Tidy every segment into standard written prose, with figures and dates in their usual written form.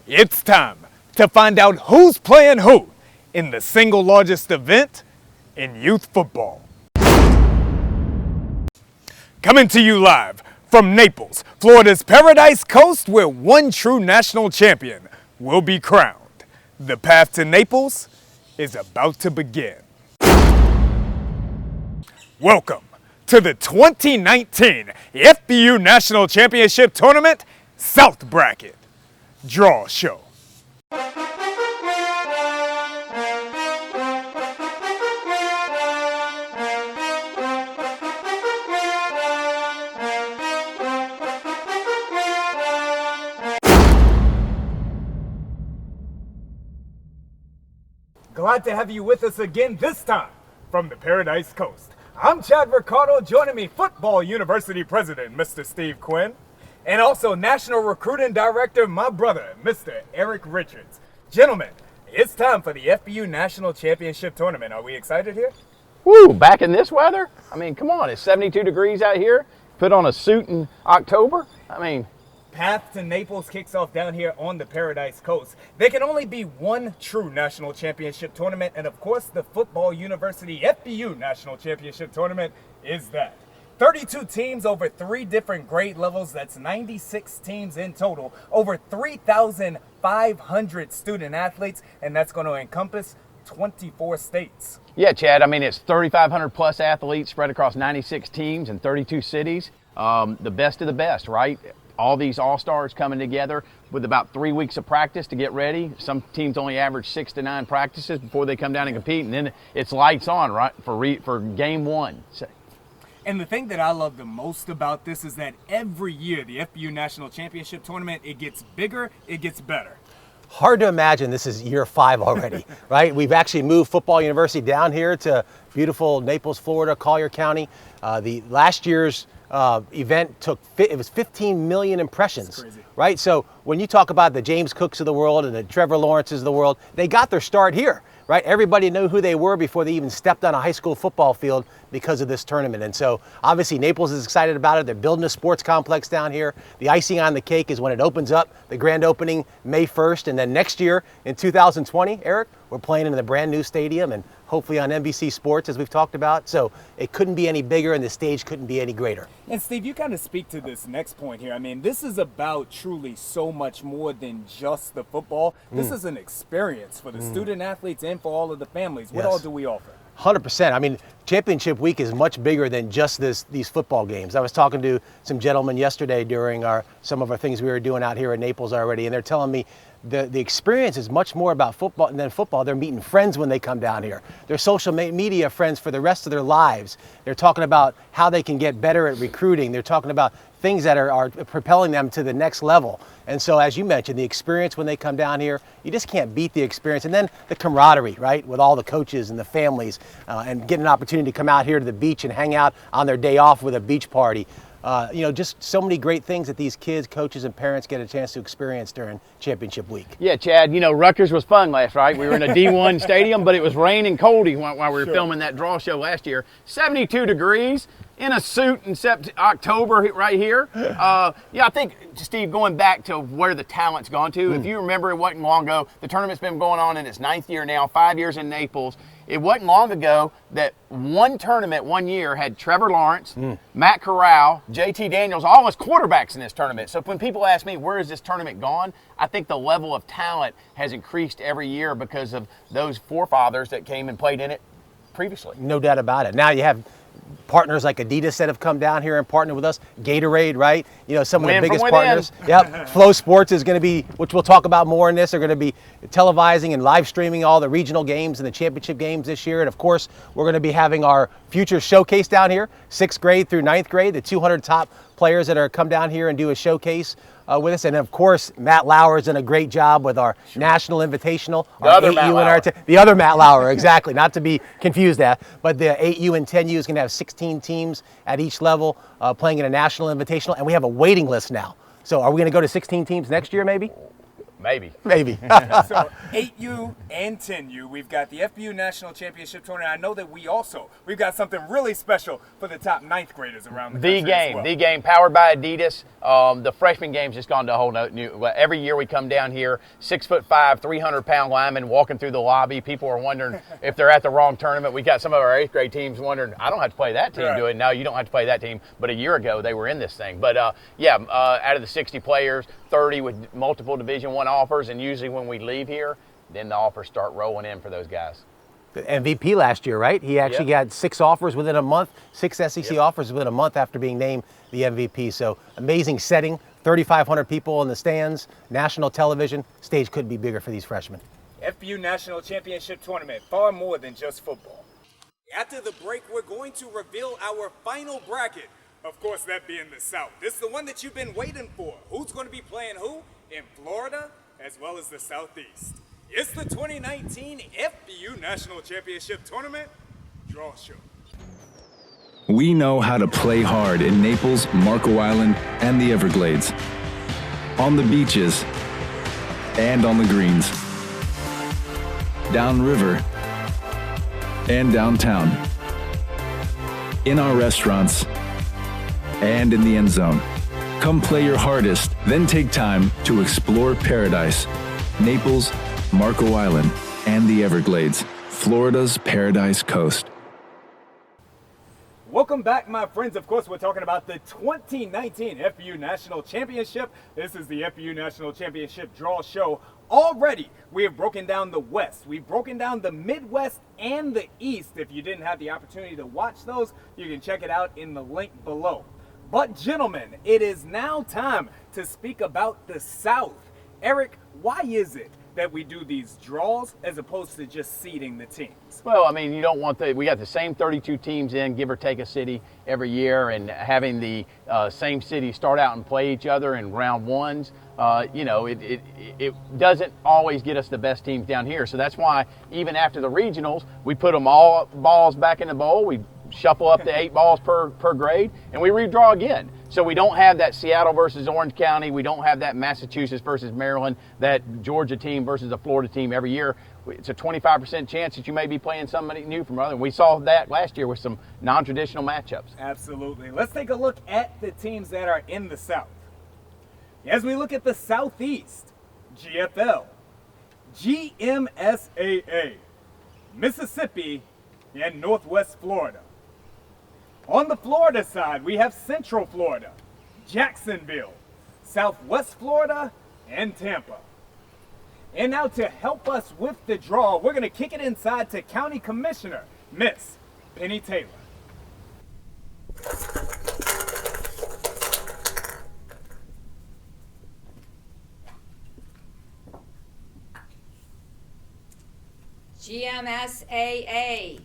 It's time to find out who's playing who in the single largest event in youth football. Coming to you live from Naples, Florida's Paradise Coast, where one true national champion will be crowned. The path to Naples is about to begin. Welcome to the 2019 FBU National Championship Tournament South Bracket Draw Show. Glad to have you with us again, this time from the Paradise Coast. I'm Chad Ricardo, joining me Football University President, Mr. Steve Quinn, and also National Recruiting Director, my brother, Mr. Erik Richards. Gentlemen, it's time for the FBU National Championship Tournament. Are we excited here? Woo, back in this weather? I mean, come on, it's 72 degrees out here. Put on a suit in October. I mean, Path to Naples kicks off down here on the Paradise Coast. There can only be one true national championship tournament, and of course the Football University FBU National Championship Tournament is that. 32 teams over 3 different grade levels, that's 96 teams in total, over 3,500 student athletes, and that's going to encompass 24 states. yeah, Chad, I mean, it's 3,500 plus athletes spread across 96 teams in 32 cities. The best of the best, right? All these all-stars coming together with about 3 weeks of practice to get ready. Some teams only average 6 to 9 practices before they come down and compete, and then it's lights on, right, for game one. And the thing that I love the most about this is that every year the FBU National Championship Tournament, it gets bigger, it gets better. Hard to imagine this is year 5 already, right? We've actually moved Football University down here to beautiful Naples, Florida, Collier County. The last year's event it was 15 million impressions, right? So when you talk about the James Cooks of the world and the Trevor Lawrences of the world, they got their start here, right? Everybody knew who they were before they even stepped on a high school football field because of this tournament. And so obviously Naples is excited about it. They're building a sports complex down here. The icing on the cake is when it opens up, the grand opening May 1st. And then next year in 2020, Erik, we're playing in the brand new stadium and hopefully on NBC Sports, as we've talked about. So it couldn't be any bigger and the stage couldn't be any greater. And Steve, you kind of speak to this next point here. I mean, this is about truly so much more than just the football. This is an experience for the student athletes and for all of the families. What all do we offer? 100%. I mean, championship week is much bigger than just these football games. I was talking to some gentlemen yesterday during some of our things we were doing out here in Naples already, and they're telling me the experience is much more about football than football. They're meeting friends when they come down here. They're social media friends for the rest of their lives. They're talking about how they can get better at recruiting. They're talking about things that are propelling them to the next level. And so, as you mentioned, the experience when they come down here, you just can't beat the experience. And then the camaraderie, right, with all the coaches and the families, and getting an opportunity to come out here to the beach and hang out on their day off with a beach party. Just so many great things that these kids, coaches, and parents get a chance to experience during championship week. Yeah, Chad, Rutgers was fun last, right? We were in a D1 stadium, but it was raining cold while we were filming that draw show last year. 72 degrees. In a suit in October right here. I think, Steve, going back to where the talent's gone to, if you remember, it wasn't long ago, the tournament's been going on in its 9th year now, 5 years in Naples. It wasn't long ago that one tournament one year had Trevor Lawrence, Matt Corral, JT Daniels, all as quarterbacks in this tournament. So when people ask me, where is this tournament gone? I think the level of talent has increased every year because of those forefathers that came and played in it previously. No doubt about it. Now you have partners like Adidas that have come down here and partnered with us, Gatorade, right? Some of the biggest partners. Yep. Flow Sports is going to be, which we'll talk about more in this, are going to be televising and live streaming all the regional games and the championship games this year. And of course, we're going to be having our future showcase down here, 6th grade through 9th grade, the 200 top players that are come down here and do a showcase with us. And of course, Matt Lauer's done a great job with our National Invitational. The other Matt Lauer, exactly, not to be confused that. But the 8U and 10U is going to have 16 teams at each level playing in a National Invitational. And we have a waiting list now. So are we going to go to 16 teams next year maybe? Maybe. Maybe. So 8U and 10U, we've got the FBU National Championship Tournament. I know that we've got something really special for the top 9th graders around the country as well. The game, powered by Adidas. The freshman game's just gone to a whole new. Every year we come down here, 6'5", 300-pound linemen walking through the lobby. People are wondering if they're at the wrong tournament. We got some of our 8th grade teams wondering, I don't have to play that team, do it? No, you don't have to play that team. But a year ago they were in this thing. But out of the 60 players, 30 with multiple Division I offers, and usually when we leave here, then the offers start rolling in for those guys. The MVP last year, right? He actually got 6 offers within a month, 6 SEC offers within a month after being named the MVP. So amazing setting, 3,500 people in the stands, national television. Stage couldn't be bigger for these freshmen. FBU National Championship Tournament, far more than just football. After the break, we're going to reveal our final bracket. Of course, that being the South. This is the one that you've been waiting for. Who's going to be playing who in Florida as well as the Southeast? It's the 2019 FBU National Championship Tournament Draw Show. We know how to play hard in Naples, Marco Island, and the Everglades. On the beaches and on the greens. Downriver and downtown. In our restaurants and in the end zone. Come play your hardest, then take time to explore paradise. Naples, Marco Island, and the Everglades, Florida's Paradise Coast. Welcome back, my friends. Of course, we're talking about the 2019 FBU National Championship. This is the FBU National Championship Draw Show. Already, we have broken down the West. We've broken down the Midwest and the East. If you didn't have the opportunity to watch those, you can check it out in the link below. But gentlemen, it is now time to speak about the South. Erik, why is it that we do these draws as opposed to just seeding the teams? Well, I mean, you don't want we got the same 32 teams in, give or take a city every year, and having the same city start out and play each other in round ones, it doesn't always get us the best teams down here. So that's why even after the regionals, we put them all balls back in the bowl. We shuffle up the 8 balls per grade, and we redraw again. So we don't have that Seattle versus Orange County. We don't have that Massachusetts versus Maryland, that Georgia team versus a Florida team every year. It's a 25% chance that you may be playing somebody new from other. We saw that last year with some non-traditional matchups. Absolutely. Let's take a look at the teams that are in the South. As we look at the Southeast, GFL, GMSAA, Mississippi, and Northwest Florida. On the Florida side, we have Central Florida, Jacksonville, Southwest Florida, and Tampa. And now to help us with the draw, we're going to kick it inside to County Commissioner, Miss Penny Taylor. GMSAA.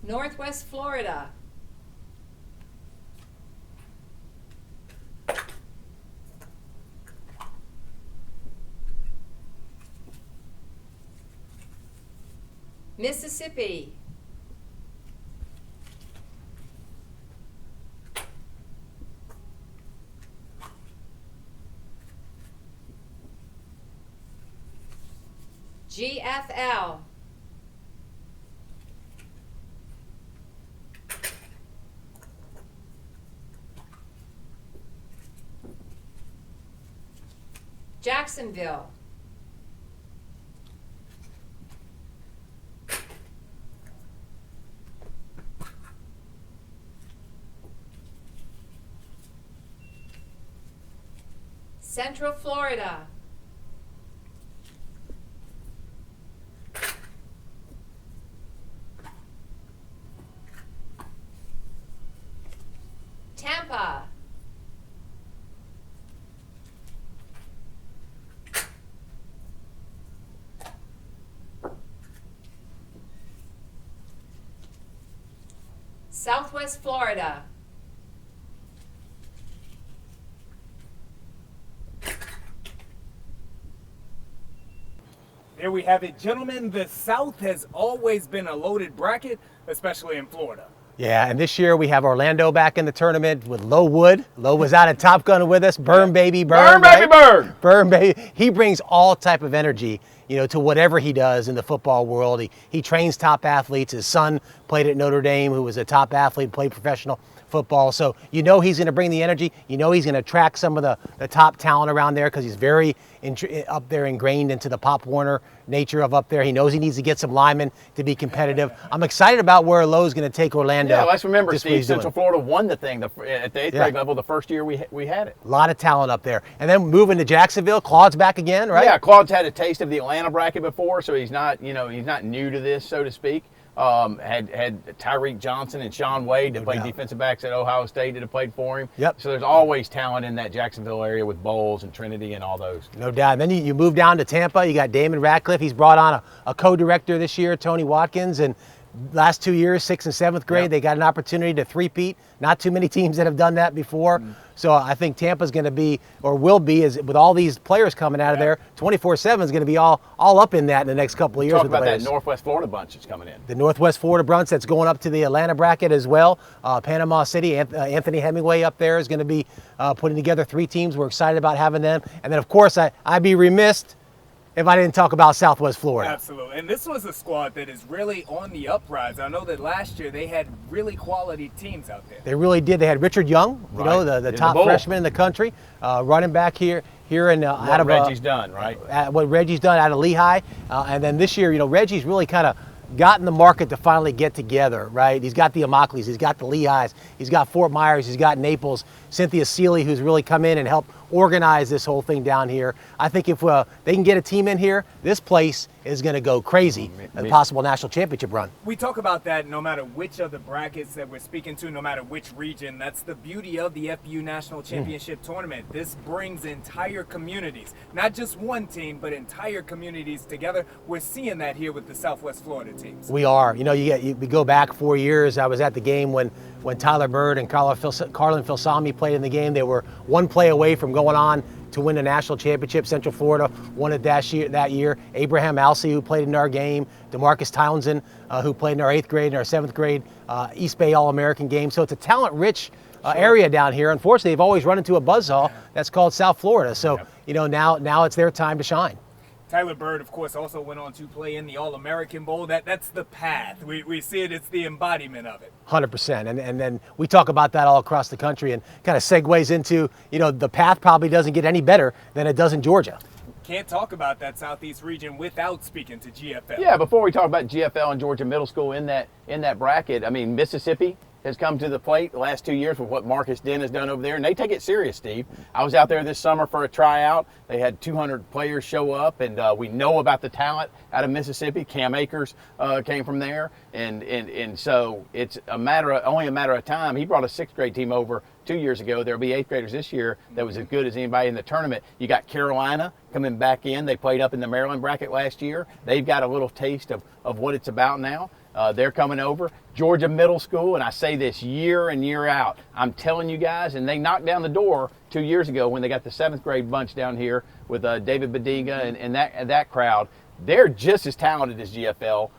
Northwest Florida. Mississippi. GFL. Jacksonville. Central Florida. Tampa. Southwest Florida. There we have it, gentlemen. The South has always been a loaded bracket, especially in Florida. Yeah, and this year we have Orlando back in the tournament with Low Wood. Low was out at Top Gun with us. Burn, baby, burn. Burn, baby, burn. Burn, baby. He brings all type of energy, to whatever he does in the football world. He trains top athletes. His son played at Notre Dame, who was a top athlete, played professional football. So he's going to bring the energy. He's going to attract some of the top talent around there because he's very up there ingrained into the Pop Warner nature of up there. He knows he needs to get some linemen to be competitive. I'm excited about where Lowe's going to take Orlando. Yeah, let's remember, Steve, Central Florida won the thing at the 8th grade level the first year we had it. A lot of talent up there. And then moving to Jacksonville, Claude's back again, right? Yeah, Claude's had a taste of the Atlanta bracket before, so he's not new to this, so to speak. Had Tyreek Johnson and Sean Wade that played defensive backs at Ohio State that have played for him. Yep. So there's always talent in that Jacksonville area with Bowles and Trinity and all those. No doubt. And then you move down to Tampa. You got Damon Ratcliffe. He's brought on a co-director this year, Tony Watkins, and last 2 years, 6th and 7th grade, they got an opportunity to three-peat. Not too many teams that have done that before. So I think Tampa's going to be, or will be, with all these players coming out of there, 24/7 is going to be all up in that in the next couple of years. Talk with about the that Northwest Florida bunch that's coming in. The Northwest Florida bunch that's going up to the Atlanta bracket as well. Panama City, Anthony Hemingway up there is going to be putting together 3 teams. We're excited about having them. And then, of course, I'd be remiss if I didn't talk about Southwest Florida. Absolutely. And this was a squad that is really on the uprise. I know that last year they had really quality teams out there. They really did. They had Richard Young, the top freshman in the country, running back here in out of Reggie's done, right? What Reggie's done out of Lehigh. And then this year, Reggie's really kind of gotten the market to finally get together, right? He's got the Imackleys, he's got the Lehighs, he's got Fort Myers, he's got Naples, Cynthia Seeley, who's really come in and helped organize this whole thing down here. I think if they can get a team in here, this place is going to go crazy. A possible national championship run. We talk about that no matter which of the brackets that we're speaking to, no matter which region. That's the beauty of the FBU National Championship Tournament. This brings entire communities, not just one team, but entire communities together. We're seeing that here with the Southwest Florida teams. We are. We go back 4 years. I was at the game when Tyler Bird and Carlin Filsami played in the game. They were one play away from going on to win the national championship. Central Florida won it that year. Abraham Alsey, who played in our game. DeMarcus Townsend, who played in our 8th grade and our 7th grade East Bay All-American game. So it's a talent-rich area down here. Unfortunately, they've always run into a buzzsaw that's called South Florida. So, now it's their time to shine. Tyler Bird, of course, also went on to play in the All-American Bowl. That's the path. We see it. It's the embodiment of it. 100%. And then we talk about that all across the country and kind of segues into, the path probably doesn't get any better than it does in Georgia. Can't talk about that Southeast region without speaking to GFL. Yeah, before we talk about GFL and Georgia Middle School in that bracket, I mean, Mississippi has come to the plate the last 2 years with what Marcus Dent has done over there, and they take it serious, Steve. I was out there this summer for a tryout. They had 200 players show up, and we know about the talent out of Mississippi. Cam Akers came from there, and so it's only a matter of time. He brought a 6th grade team over 2 years ago. There'll be 8th graders this year that was as good as anybody in the tournament. You got Carolina coming back in. They played up in the Maryland bracket last year. They've got a little taste of what it's about now. They're coming over. Georgia Middle School, and I say this year in, year out, I'm telling you guys, and they knocked down the door 2 years ago when they got the 7th grade bunch down here with David Badiga and that crowd. They're just as talented as GFL,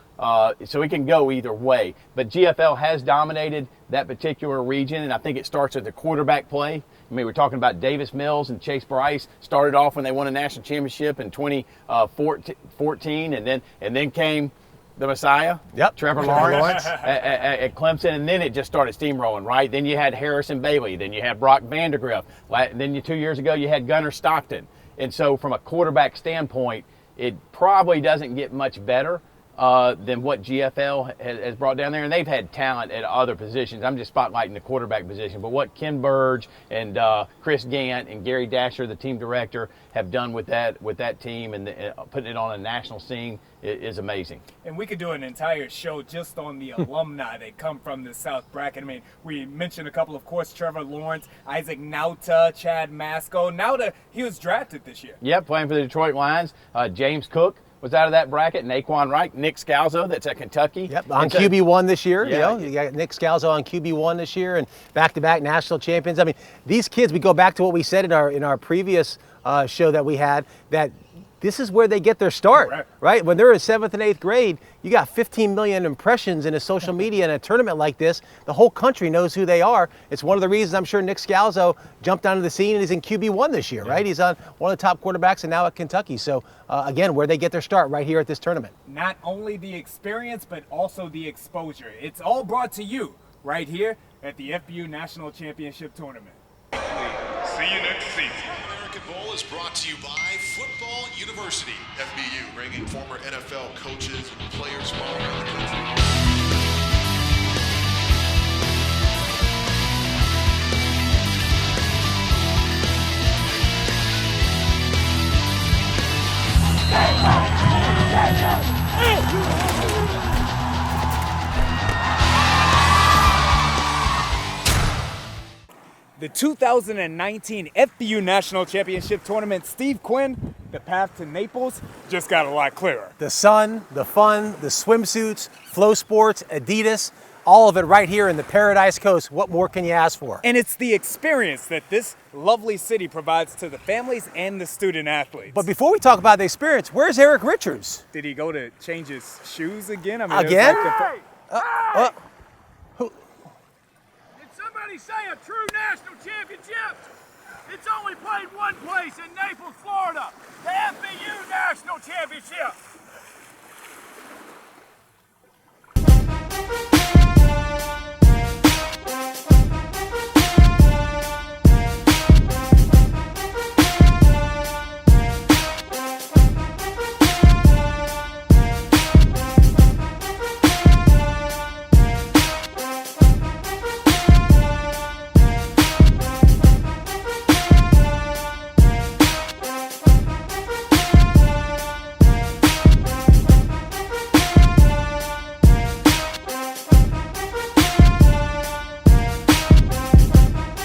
so it can go either way. But GFL has dominated that particular region, and I think it starts with the quarterback play. I mean, we're talking about Davis Mills and Chase Bryce started off when they won a national championship in 2014, and then came the Messiah, Trevor Lawrence at Clemson, and then it just started steamrolling, right? Then you had Harrison Bailey, then you had Brock Vandergriff, then 2 years ago you had Gunnar Stockton. And so from a quarterback standpoint, it probably doesn't get much better than what GFL has brought down there. And they've had talent at other positions. I'm just spotlighting the quarterback position. But what Ken Burge and Chris Gant and Gary Dasher, the team director, have done with that team and putting it on a national scene is amazing. And we could do an entire show just on the alumni that come from the South bracket. I mean, we mentioned a couple, of course, Trevor Lawrence, Isaac Nauta, Chad Masco. Nauta, he was drafted this year. Yep, playing for the Detroit Lions. James Cook was out of that bracket. Naquan Wright, Nick Scalzo, that's at Kentucky. Yep, on QB1 this year. Yeah. You got Nick Scalzo on QB1 this year and back-to-back national champions. I mean, these kids, we go back to what we said in our previous show that we had, that this is where they get their start, Correct. right? When they're in 7th and 8th grade, you got 15 million impressions in a social media in a tournament like this. The whole country knows who they are. It's one of the reasons I'm sure Nick Scalzo jumped onto the scene and he's in QB1 this year, right? He's on one of the top quarterbacks and now at Kentucky. So again, where they get their start right here at this tournament. Not only the experience, but also the exposure. It's all brought to you right here at the FBU National Championship Tournament. See you next season. American Bowl is brought to you by Football University. FBU, bringing former NFL coaches and players from all around the country. The 2019 FBU National Championship Tournament, Steve Quinn, the path to Naples just got a lot clearer. The sun, the fun, the swimsuits, Flow Sports, Adidas, all of it right here in the Paradise Coast. What more can you ask for? And it's the experience that this lovely city provides to the families and the student athletes. But before we talk about the experience, where's Erik Richards? Did he go to change his shoes again? I mean, it was Again? like Who? Did somebody say a true national championship? It's only played one place in Naples, Florida. The FBU National Championship.